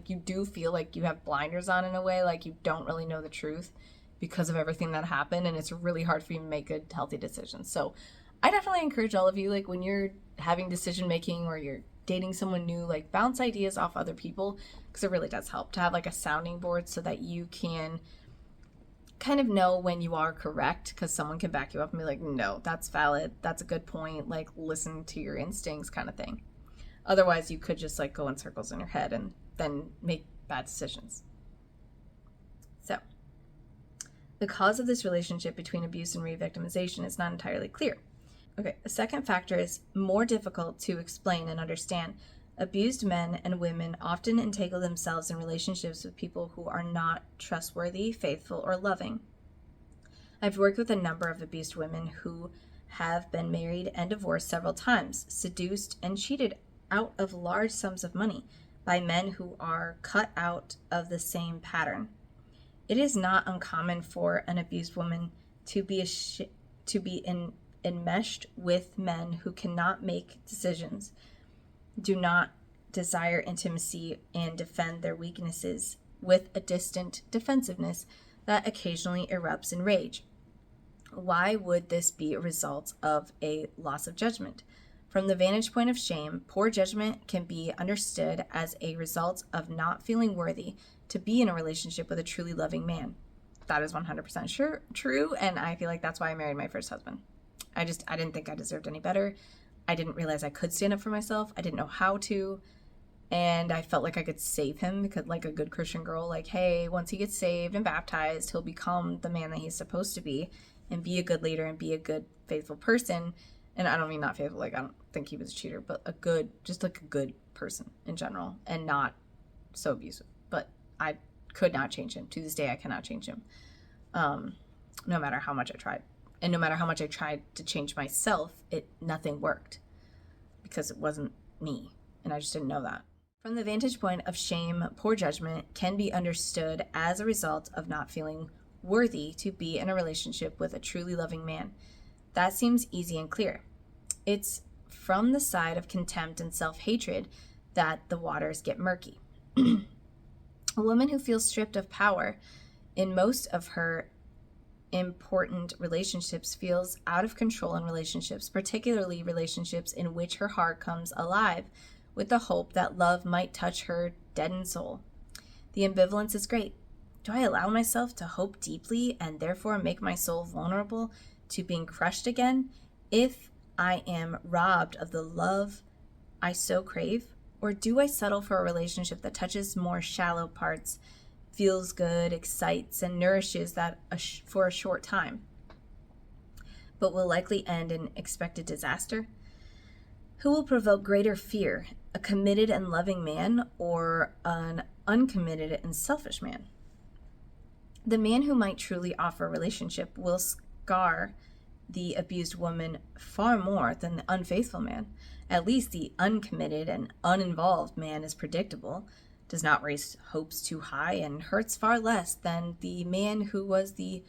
You do feel like you have blinders on in a way, like you don't really know the truth because of everything that happened, and it's really hard for you to make good, healthy decisions. So I definitely encourage all of you, like when you're having decision making or you're dating someone new, like bounce ideas off other people, because it really does help to have like a sounding board so that you can kind of know when you are correct, because someone can back you up and be like, no, that's valid, that's a good point, like listen to your instincts kind of thing. Otherwise you could just like go in circles in your head and then make bad decisions. So the cause of this relationship between abuse and re-victimization is not entirely clear. Okay, the second factor is more difficult to explain and understand. Abused men and women often entangle themselves in relationships with people who are not trustworthy, faithful, or loving. I've worked with a number of abused women who have been married and divorced several times, seduced and cheated out of large sums of money by men who are cut out of the same pattern. It is not uncommon for an abused woman to be enmeshed with men who cannot make decisions, do not desire intimacy, and defend their weaknesses with a distant defensiveness that occasionally erupts in rage. Why would this be a result of a loss of judgment? From the vantage point of shame, poor judgment can be understood as a result of not feeling worthy to be in a relationship with a truly loving man. That is 100% true, and I feel like that's why I married my first husband. I didn't think I deserved any better. I didn't realize I could stand up for myself. I didn't know how to. And I felt like I could save him because, like a good Christian girl, like, hey, once he gets saved and baptized, he'll become the man that he's supposed to be and be a good leader and be a good, faithful person. And I don't mean not faithful, like I don't think he was a cheater, but just like a good person in general and not so abusive. But I could not change him. To this day, I cannot change him, no matter how much I tried. And no matter how much I tried to change myself, nothing worked because it wasn't me. And I just didn't know that. From the vantage point of shame, poor judgment can be understood as a result of not feeling worthy to be in a relationship with a truly loving man. That seems easy and clear. It's from the side of contempt and self-hatred that the waters get murky. A woman who feels stripped of power in most of her important relationships feels out of control in relationships, particularly relationships in which her heart comes alive with the hope that love might touch her deadened soul. The ambivalence is great. Do I allow myself to hope deeply and therefore make my soul vulnerable to being crushed again if I am robbed of the love I so crave? Or do I settle for a relationship that touches more shallow parts, feels good, excites, and nourishes that for a short time, but will likely end in expected disaster? Who will provoke greater fear, a committed and loving man or an uncommitted and selfish man? The man who might truly offer a relationship will scar the abused woman far more than the unfaithful man. At least the uncommitted and uninvolved man is predictable, does not raise hopes too high, and hurts far less than the man who has the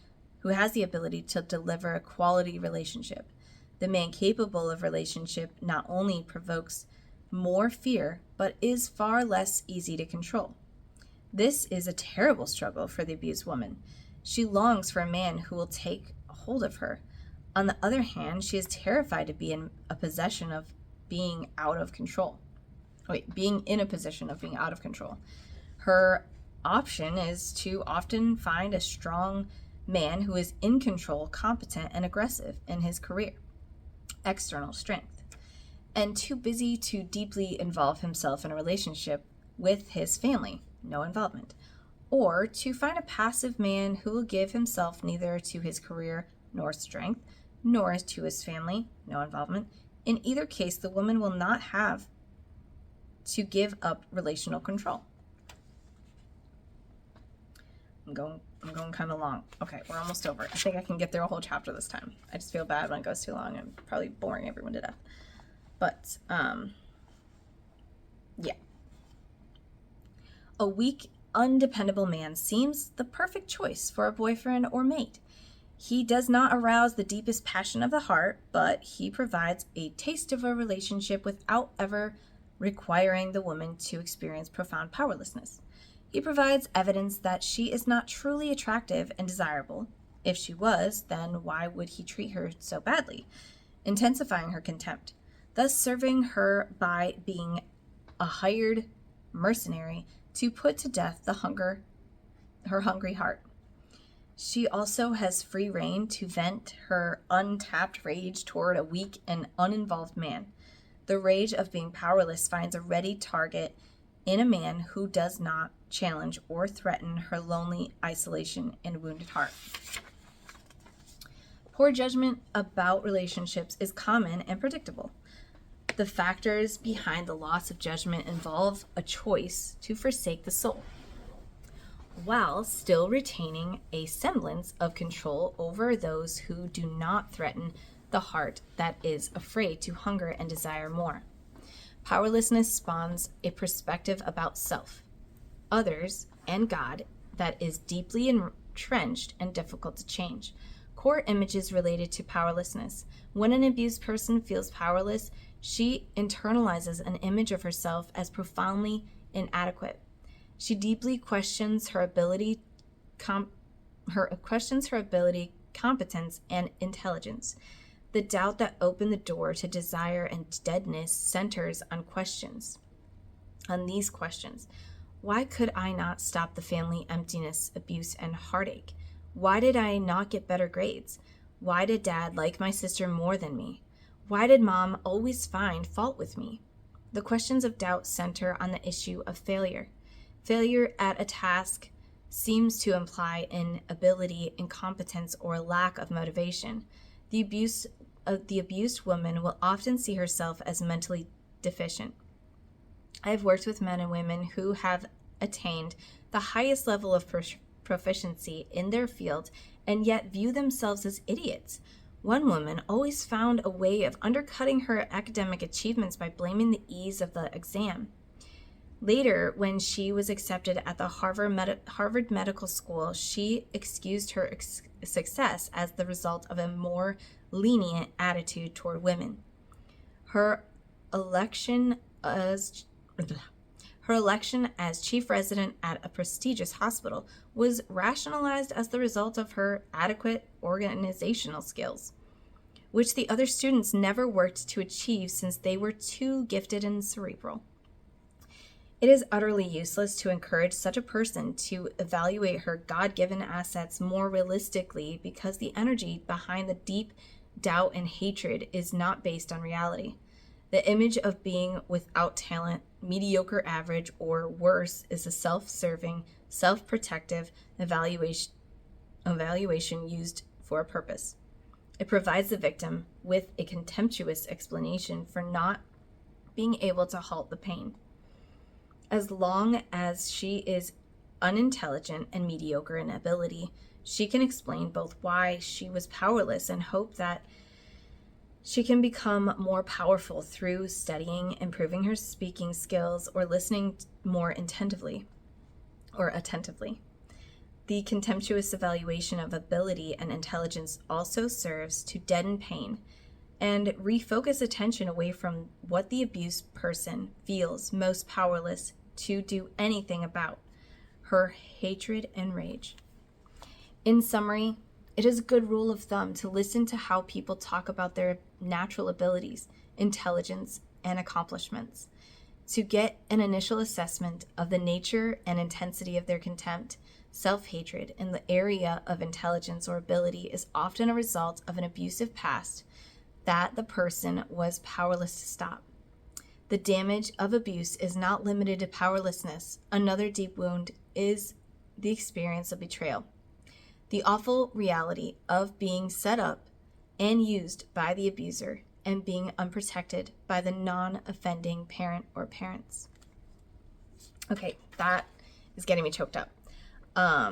ability to deliver a quality relationship. The man capable of relationship not only provokes more fear, but is far less easy to control. This is a terrible struggle for the abused woman. She longs for a man who will take hold of her. On the other hand, she is terrified to be in a possession of being being in a position of being out of control. Her option is to often find a strong man who is in control, competent, and aggressive in his career. external strength, and too busy to deeply involve himself in a relationship with his family, no involvement, or to find a passive man who will give himself neither to his career nor strength, nor to his family, no involvement. In either case, the woman will not have to give up relational control. I'm going kind of long. Okay, we're almost over. I think I can get through a whole chapter this time. I just feel bad when it goes too long. I'm probably boring everyone to death. But, yeah. A weak, undependable man seems the perfect choice for a boyfriend or mate. He does not arouse the deepest passion of the heart, but he provides a taste of a relationship without ever requiring the woman to experience profound powerlessness. He provides evidence that she is not truly attractive and desirable. If she was, then why would he treat her so badly, intensifying her contempt, thus serving her by being a hired mercenary to put to death her hungry heart. She also has free rein to vent her untapped rage toward a weak and uninvolved man. The rage of being powerless finds a ready target in a man who does not challenge or threaten her lonely isolation and wounded heart. Poor judgment about relationships is common and predictable. The factors behind the loss of judgment involve a choice to forsake the soul, while still retaining a semblance of control over those who do not threaten the heart that is afraid to hunger and desire more. Powerlessness spawns a perspective about self, others, and God that is deeply entrenched and difficult to change. Core images related to powerlessness. When an abused person feels powerless, she internalizes an image of herself as profoundly inadequate. She deeply questions her ability, competence, and intelligence. The doubt that opened the door to desire and deadness centers on these questions. Why could I not stop the family emptiness, abuse, and heartache? Why did I not get better grades? Why did Dad like my sister more than me? Why did Mom always find fault with me? The questions of doubt center on the issue of failure. Failure at a task seems to imply inability, incompetence, or a lack of motivation. The abused woman will often see herself as mentally deficient. I have worked with men and women who have attained the highest level of proficiency in their field and yet view themselves as idiots. One woman always found a way of undercutting her academic achievements by blaming the ease of the exam. Later, when she was accepted at the Harvard Medical School, she excused her success as the result of a more lenient attitude toward women. Her election as chief resident at a prestigious hospital was rationalized as the result of her adequate organizational skills, which the other students never worked to achieve since they were too gifted and cerebral. It is utterly useless to encourage such a person to evaluate her God-given assets more realistically because the energy behind the deep doubt and hatred is not based on reality. The image of being without talent, mediocre, average, or worse is a self-serving, self-protective evaluation used for a purpose. It provides the victim with a contemptuous explanation for not being able to halt the pain. As long as she is unintelligent and mediocre in ability, she can explain both why she was powerless and hope that she can become more powerful through studying, improving her speaking skills, or listening more attentively. The contemptuous evaluation of ability and intelligence also serves to deaden pain and refocus attention away from what the abused person feels most powerless to do anything about, her hatred and rage. In summary, it is a good rule of thumb to listen to how people talk about their natural abilities, intelligence, and accomplishments. To get an initial assessment of the nature and intensity of their contempt, self-hatred in the area of intelligence or ability is often a result of an abusive past that the person was powerless to stop. The damage of abuse is not limited to powerlessness. Another deep wound is the experience of betrayal. The awful reality of being set up and used by the abuser and being unprotected by the non-offending parent or parents. Okay, that is getting me choked up.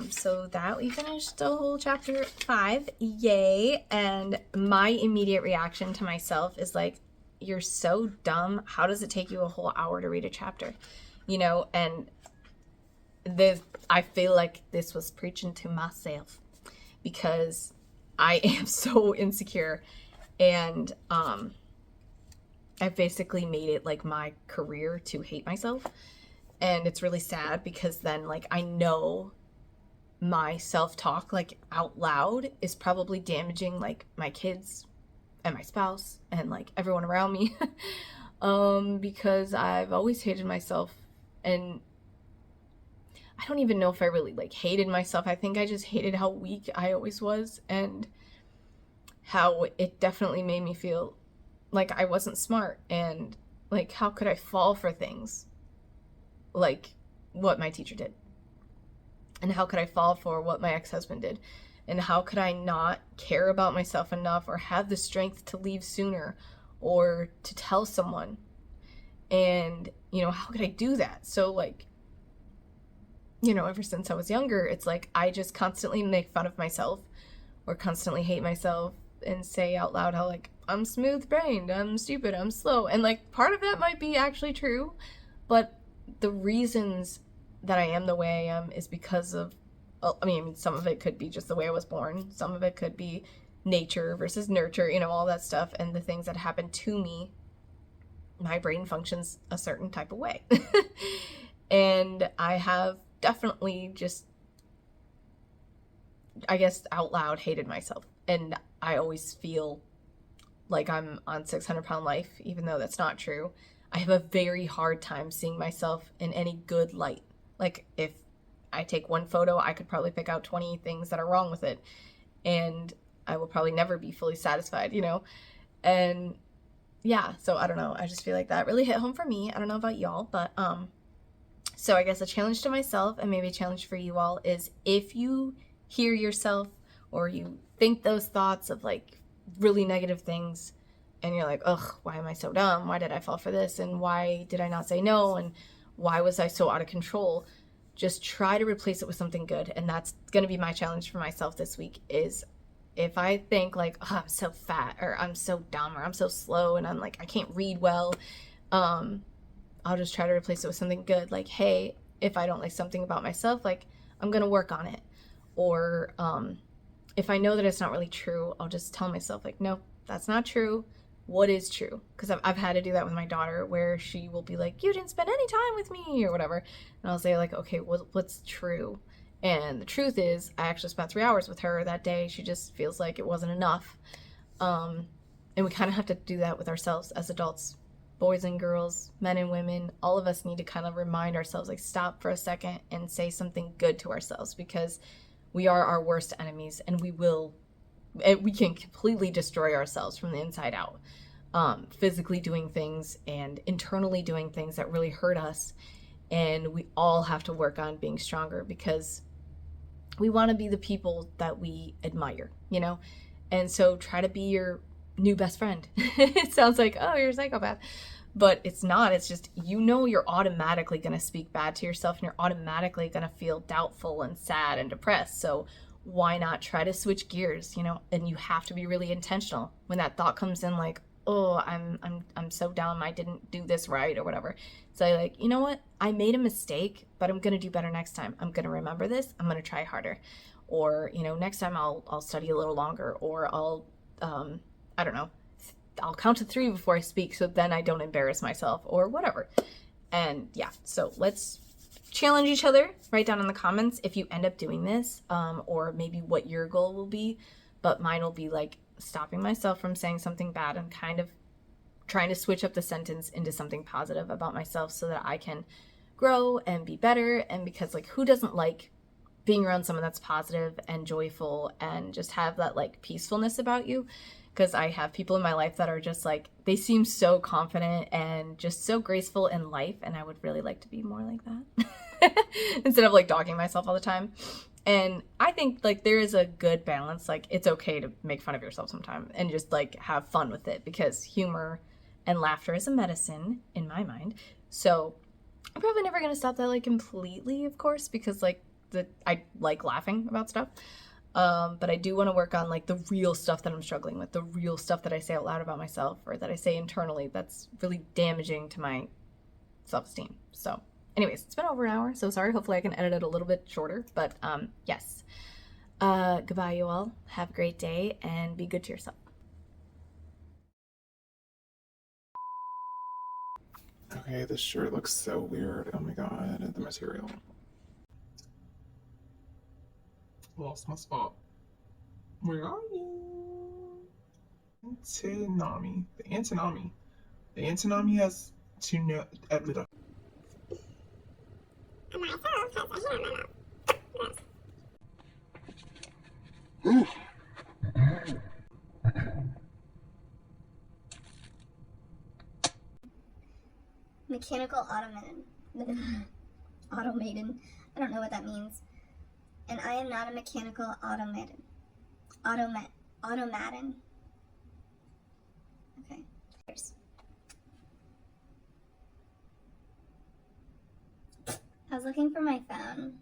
So that we finished the whole chapter 5. Yay. And my immediate reaction to myself is like, you're so dumb. How does it take you a whole hour to read a chapter? You know, and I feel like this was preaching to myself because I am so insecure, and I've basically made it like my career to hate myself. And it's really sad because then like I know my self-talk like out loud is probably damaging like my kids and my spouse and like everyone around me because I've always hated myself, and I don't even know if I really like hated myself. I think I just hated how weak I always was and how it definitely made me feel like I wasn't smart, and like how could I fall for things like what my teacher did, and how could I fall for what my ex-husband did, and how could I not care about myself enough or have the strength to leave sooner or to tell someone, and you know, how could I do that? So like, you know, ever since I was younger, it's like I just constantly make fun of myself or constantly hate myself and say out loud how like I'm smooth-brained, I'm stupid, I'm slow, and like part of that might be actually true, but the reasons that I am the way I am is because of, I mean, some of it could be just the way I was born. Some of it could be nature versus nurture, you know, all that stuff. And the things that happen to me, my brain functions a certain type of way. And I have definitely just, I guess, out loud hated myself. And I always feel like I'm on 600-pound life, even though that's not true. I have a very hard time seeing myself in any good light. Like, if I take one photo, I could probably pick out 20 things that are wrong with it. And I will probably never be fully satisfied, you know? And yeah, so I don't know. I just feel like that really hit home for me. I don't know about y'all, but so I guess a challenge to myself and maybe a challenge for you all is if you hear yourself or you think those thoughts of like really negative things, and you're like, ugh, why am I so dumb? Why did I fall for this? And why did I not say no? And why was I so out of control? Just try to replace it with something good. And that's going to be my challenge for myself this week is if I think like, oh, I'm so fat or I'm so dumb or I'm so slow and I'm like, I can't read well, I'll just try to replace it with something good. Like, hey, if I don't like something about myself, like I'm going to work on it. Or if I know that it's not really true, I'll just tell myself like, no, that's not true. What is true? Because I've had to do that with my daughter where she will be like, you didn't spend any time with me or whatever. And I'll say like, okay, what's true? And the truth is I actually spent 3 hours with her that day. She just feels like it wasn't enough. And we kind of have to do that with ourselves as adults, boys and girls, men and women. All of us need to kind of remind ourselves, like stop for a second and say something good to ourselves, because we are our worst enemies and we can completely destroy ourselves from the inside out, physically doing things and internally doing things that really hurt us. And we all have to work on being stronger because we want to be the people that we admire, you know? And so try to be your new best friend. It sounds like, oh, you're a psychopath. But it's not. It's just, you know, you're automatically going to speak bad to yourself and you're automatically going to feel doubtful and sad and depressed. So why not try to switch gears, you know? And you have to be really intentional when that thought comes in, like, oh, I'm so dumb, I didn't do this right or whatever. So like, you know what? I made a mistake, but I'm going to do better next time. I'm going to remember this. I'm going to try harder. Or, you know, next time I'll study a little longer, or I'll I don't know, I'll count to 3 before I speak so then I don't embarrass myself or whatever. And yeah, so let's challenge each other. Write down in the comments if you end up doing this, or maybe what your goal will be. But mine will be like stopping myself from saying something bad and kind of trying to switch up the sentence into something positive about myself so that I can grow and be better. And because like, who doesn't like being around someone that's positive and joyful and just have that like peacefulness about you? because I have people in my life that are just like, they seem so confident and just so graceful in life, and I would really like to be more like that instead of like dogging myself all the time. And I think like there is a good balance. Like it's okay to make fun of yourself sometime and just like have fun with it, because humor and laughter is a medicine in my mind. So I'm probably never gonna stop that like completely, of course, because like I like laughing about stuff. But I do want to work on like the real stuff that I'm struggling with, the real stuff that I say out loud about myself or that I say internally that's really damaging to my self-esteem. So anyways, it's been over an hour, so sorry. Hopefully I can edit it a little bit shorter, but yes. Goodbye, you all. Have a great day and be good to yourself. Okay, this shirt looks so weird. Oh my god, the material. Lost my spot. Where are you? Antonami. The Antonami. The Antonami has two no. And my phone has a hair in my mouth. Mechanical automaton. I don't know what that means. And I am not a mechanical automaton. Automaton. Okay. I was looking for my phone.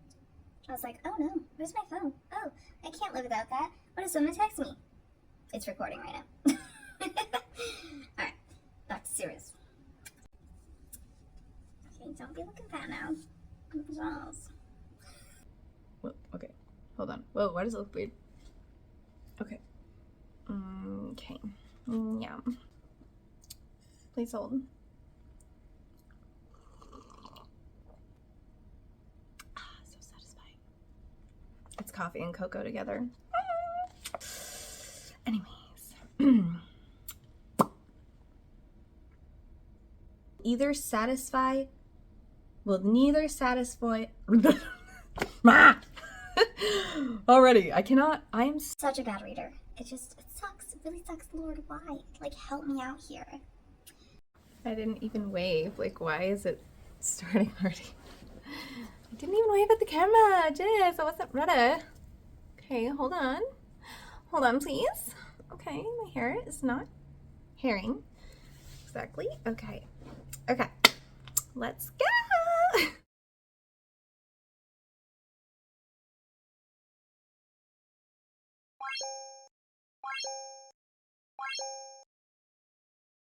I was like, oh no, where's my phone? Oh, I can't live without that. What if someone texts me? It's recording right now. Alright, back to serious. Okay, don't be looking fat now. Whoa, okay, hold on. Whoa, why does it look weird? Okay. Okay. Yeah. Please hold. So satisfying. It's coffee and cocoa together. Anyways. Neither satisfy. Already, I cannot. I am such a bad reader. It sucks. It really sucks. Lord, why? Like, help me out here. I didn't even wave. Like, why is it starting already? I didn't even wave at the camera. Jizz, I wasn't ready. Okay, hold on. Hold on, please. Okay, my hair is not herring. Exactly. Okay. Okay. Let's go.